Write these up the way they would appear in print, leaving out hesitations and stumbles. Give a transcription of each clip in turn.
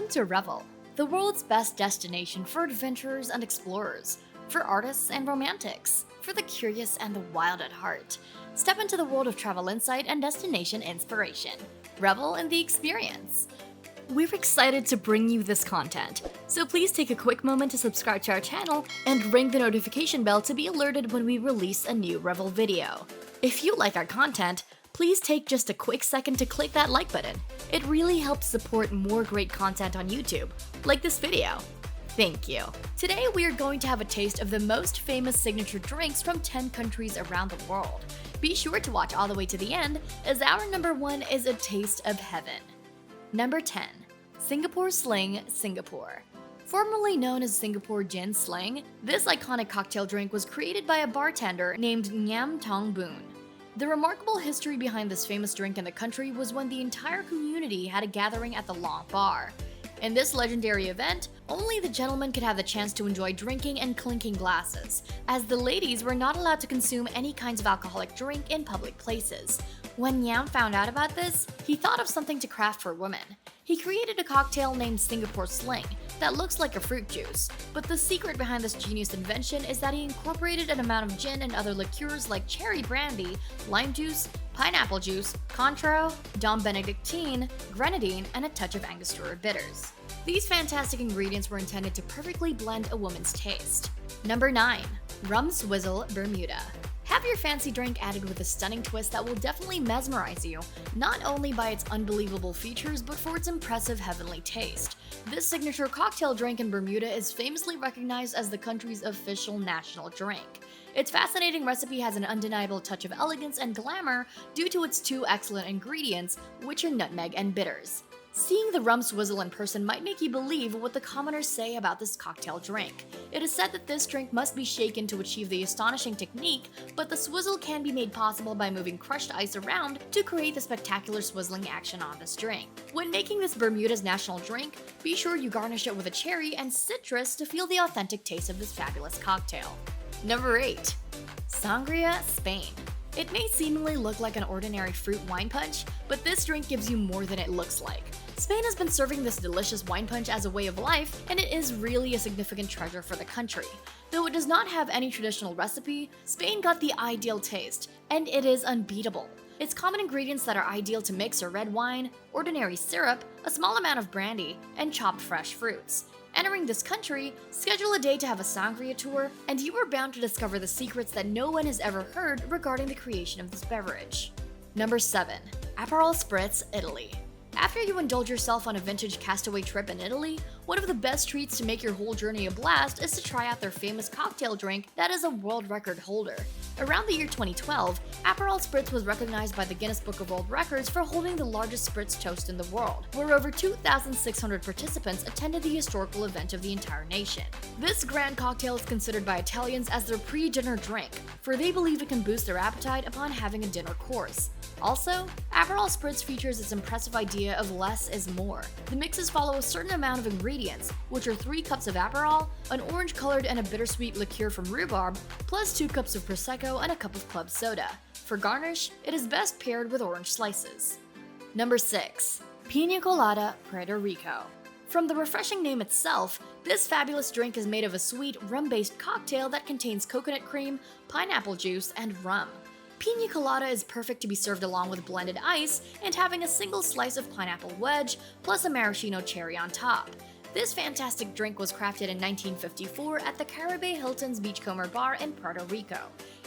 Welcome to Revel, the world's best destination for adventurers and explorers, for artists and romantics, for the curious and the wild at heart. Step into the world of travel insight and destination inspiration. Revel in the experience. We're excited to bring you this content, so please take a quick moment to subscribe to our channel and ring the notification bell to be alerted when we release a new Revel video. If you like our content, please take just a quick second to click that like button. It really helps support more great content on YouTube, like this video. Thank you. Today we are going to have a taste of the most famous signature drinks from 10 countries around the world. Be sure to watch all the way to the end, as our number 1 is a taste of heaven. Number 10. Singapore Sling, Singapore. Formerly known as Singapore Gin Sling, this iconic cocktail drink was created by a bartender named Nyam Tong Boon. The remarkable history behind this famous drink in the country was when the entire community had a gathering at the Long Bar. In this legendary event, only the gentlemen could have the chance to enjoy drinking and clinking glasses, as the ladies were not allowed to consume any kinds of alcoholic drink in public places. When Nyam found out about this, he thought of something to craft for women. He created a cocktail named Singapore Sling that looks like a fruit juice, but the secret behind this genius invention is that he incorporated an amount of gin and other liqueurs like cherry brandy, lime juice, pineapple juice, Cointreau, Dom Benedictine, grenadine, and a touch of Angostura bitters. These fantastic ingredients were intended to perfectly blend a woman's taste. Number 9. Rum Swizzle, Bermuda. Have your fancy drink added with a stunning twist that will definitely mesmerize you, not only by its unbelievable features but for its impressive heavenly taste. This signature cocktail drink in Bermuda is famously recognized as the country's official national drink. Its fascinating recipe has an undeniable touch of elegance and glamour due to its 2 excellent ingredients, which are nutmeg and bitters. Seeing the Rum Swizzle in person might make you believe what the commoners say about this cocktail drink. It is said that this drink must be shaken to achieve the astonishing technique, but the swizzle can be made possible by moving crushed ice around to create the spectacular swizzling action on this drink. When making this Bermuda's national drink, be sure you garnish it with a cherry and citrus to feel the authentic taste of this fabulous cocktail. Number 8. Sangria, Spain. It may seemingly look like an ordinary fruit wine punch, but this drink gives you more than it looks like. Spain has been serving this delicious wine punch as a way of life, and it is really a significant treasure for the country. Though it does not have any traditional recipe, Spain got the ideal taste, and it is unbeatable. Its common ingredients that are ideal to mix are red wine, ordinary syrup, a small amount of brandy, and chopped fresh fruits. Entering this country, schedule a day to have a sangria tour, and you are bound to discover the secrets that no one has ever heard regarding the creation of this beverage. Number 7. Aperol Spritz, Italy. After you indulge yourself on a vintage castaway trip in Italy, one of the best treats to make your whole journey a blast is to try out their famous cocktail drink that is a world record holder. Around the year 2012, Aperol Spritz was recognized by the Guinness Book of World Records for holding the largest Spritz toast in the world, where over 2,600 participants attended the historical event of the entire nation. This grand cocktail is considered by Italians as their pre-dinner drink, for they believe it can boost their appetite upon having a dinner course. Also, Aperol Spritz features its impressive idea of less is more. The mixes follow a certain amount of ingredients, which are 3 cups of Aperol, an orange-colored and a bittersweet liqueur from rhubarb, plus 2 cups of Prosecco and a cup of club soda. For garnish, it is best paired with orange slices. Number 6. Piña Colada, Puerto Rico. From the refreshing name itself, this fabulous drink is made of a sweet, rum-based cocktail that contains coconut cream, pineapple juice, and rum. Piña Colada is perfect to be served along with blended ice and having a single slice of pineapple wedge, plus a maraschino cherry on top. This fantastic drink was crafted in 1954 at the Caribe Hilton's Beachcomber Bar in Puerto Rico.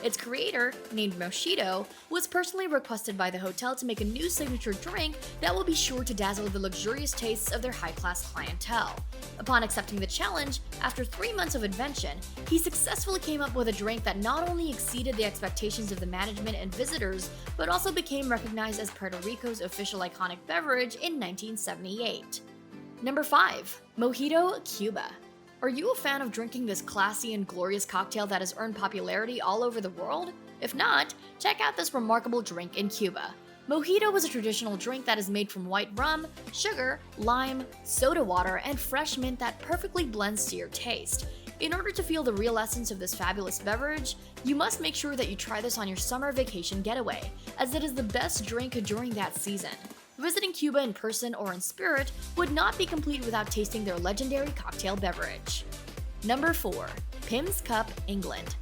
Its creator, named Mojito, was personally requested by the hotel to make a new signature drink that will be sure to dazzle the luxurious tastes of their high-class clientele. Upon accepting the challenge, after 3 months of invention, he successfully came up with a drink that not only exceeded the expectations of the management and visitors, but also became recognized as Puerto Rico's official iconic beverage in 1978. Number 5. Mojito, Cuba. Are you a fan of drinking this classy and glorious cocktail that has earned popularity all over the world? If not, check out this remarkable drink in Cuba. Mojito is a traditional drink that is made from white rum, sugar, lime, soda water, and fresh mint that perfectly blends to your taste. In order to feel the real essence of this fabulous beverage, you must make sure that you try this on your summer vacation getaway, as it is the best drink during that season. Visiting Cuba in person or in spirit would not be complete without tasting their legendary cocktail beverage. Number 4. Pym's Cup, England.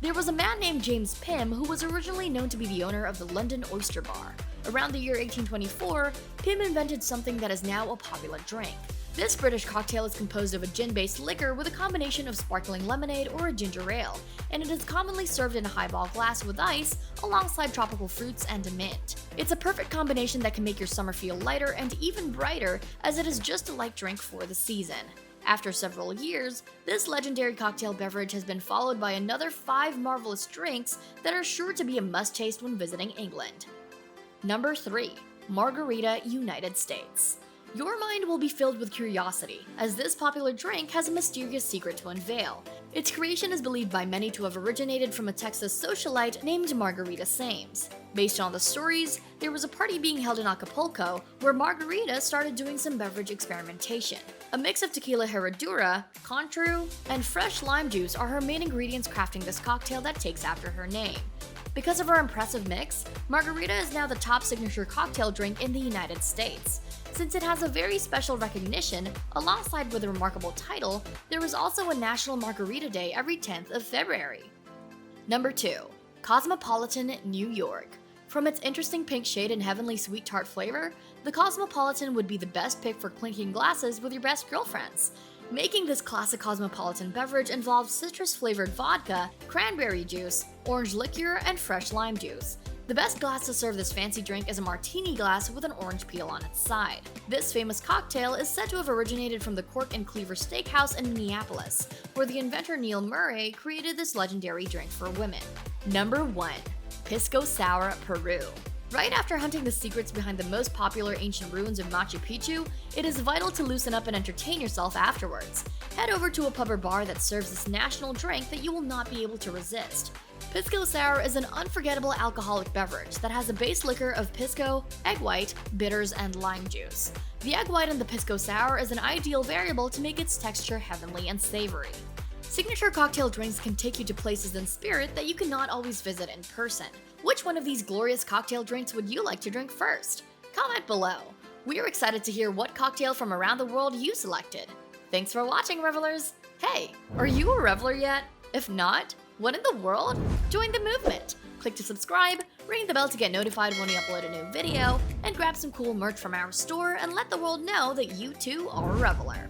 There was a man named James Pym who was originally known to be the owner of the London Oyster Bar. Around the year 1824, Pym invented something that is now a popular drink. This British cocktail is composed of a gin-based liquor with a combination of sparkling lemonade or a ginger ale, and it is commonly served in a highball glass with ice alongside tropical fruits and a mint. It's a perfect combination that can make your summer feel lighter and even brighter, as it is just a light drink for the season. After several years, this legendary cocktail beverage has been followed by another 5 marvelous drinks that are sure to be a must-taste when visiting England. Number 3. Margarita, United States. Your mind will be filled with curiosity, as this popular drink has a mysterious secret to unveil. Its creation is believed by many to have originated from a Texas socialite named Margarita Sames. Based on the stories, there was a party being held in Acapulco where Margarita started doing some beverage experimentation. A mix of tequila herradura, contru, and fresh lime juice are her main ingredients crafting this cocktail that takes after her name. Because of her impressive mix, Margarita is now the top signature cocktail drink in the United States. Since it has a very special recognition, alongside with a remarkable title, there is also a National Margarita Day every 10th of February. Number 2. Cosmopolitan, New York. From its interesting pink shade and heavenly sweet tart flavor, the Cosmopolitan would be the best pick for clinking glasses with your best girlfriends. Making this classic cosmopolitan beverage involves citrus-flavored vodka, cranberry juice, orange liqueur, and fresh lime juice. The best glass to serve this fancy drink is a martini glass with an orange peel on its side. This famous cocktail is said to have originated from the Cork and Cleaver Steakhouse in Minneapolis, where the inventor Neil Murray created this legendary drink for women. Number 1. Pisco Sour, Peru. Right after hunting the secrets behind the most popular ancient ruins of Machu Picchu, it is vital to loosen up and entertain yourself afterwards. Head over to a pub or bar that serves this national drink that you will not be able to resist. Pisco Sour is an unforgettable alcoholic beverage that has a base liquor of pisco, egg white, bitters, and lime juice. The egg white in the Pisco Sour is an ideal variable to make its texture heavenly and savory. Signature cocktail drinks can take you to places in spirit that you cannot always visit in person. Which one of these glorious cocktail drinks would you like to drink first? Comment below. We are excited to hear what cocktail from around the world you selected. Thanks for watching, Revelers! Hey, are you a Reveler yet? If not, what in the world? Join the movement! Click to subscribe, ring the bell to get notified when we upload a new video, and grab some cool merch from our store and let the world know that you too are a Reveler.